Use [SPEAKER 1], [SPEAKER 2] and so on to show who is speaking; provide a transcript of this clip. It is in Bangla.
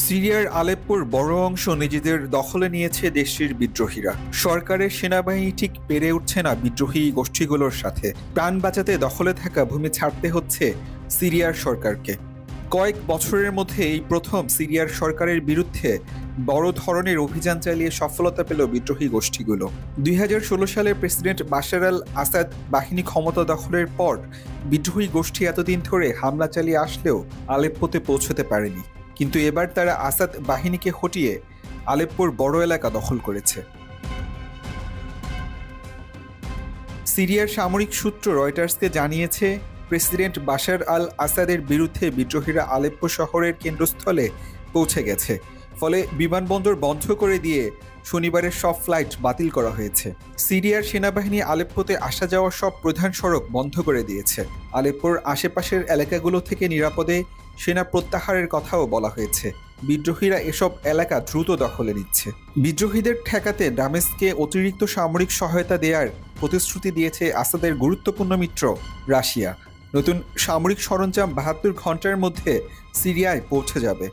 [SPEAKER 1] সিরিয়ার আলেপ্পোর বড় অংশ নিজেদের দখলে নিয়েছে দেশটির বিদ্রোহীরা। সরকারের সেনাবাহিনী ঠিক পেরে উঠছে না বিদ্রোহী গোষ্ঠীগুলোর সাথে। প্রাণ বাঁচাতে দখলে থাকা ভূমি ছাড়তে হচ্ছে সিরিয়ার সরকারকে। কয়েক বছরের মধ্যে এই প্রথম সিরিয়ার সরকারের বিরুদ্ধে বড় ধরনের অভিযান চালিয়ে সফলতা পেল বিদ্রোহী গোষ্ঠীগুলো। 2016 সালে প্রেসিডেন্ট বাশার আল আসাদ বাহিনী ক্ষমতা দখলের পর বিদ্রোহী গোষ্ঠী এতদিন ধরে হামলা চালিয়ে আসলেও আলেপ্পোতে পৌঁছতে পারেনি। কিন্তু এবার তারা আসাদ বাহিনীকে হটিয়ে আলেপ্পোর বড় এলাকা দখল করেছে। সিরিয়ার সামরিক সূত্র রয়টার্সকে জানিয়েছে, প্রেসিডেন্ট বাশার আল আসাদের বিরুদ্ধে বিদ্রোহীরা আলেপ্পো শহরের কেন্দ্রস্থলে পৌঁছে গেছে। ফলে বিমানবন্দর বন্ধ করে দিয়ে শনিবারের সব ফ্লাইট বাতিল করা হয়েছে। সিরিয়ার সেনাবাহিনী আলেপ্পোতে আসা যাওয়া সব প্রধান সড়ক বন্ধ করে দিয়েছে। আলেপ্পোর আশেপাশের এলাকাগুলো থেকে নিরাপদে সেনা প্রত্যাহারের কথাও বলা হয়েছে। বিদ্রোহীরা এসব এলাকা দ্রুত দখলে নিচ্ছে। বিদ্রোহীদের ঠেকাতে দামেস্কে অতিরিক্ত সামরিক সহায়তা দেওয়ার প্রতিশ্রুতি দিয়েছে আসাদের গুরুত্বপূর্ণ মিত্র রাশিয়া। নতুন সামরিক সরঞ্জাম 72 ঘন্টার মধ্যে সিরিয়ায় পৌঁছে যাবে।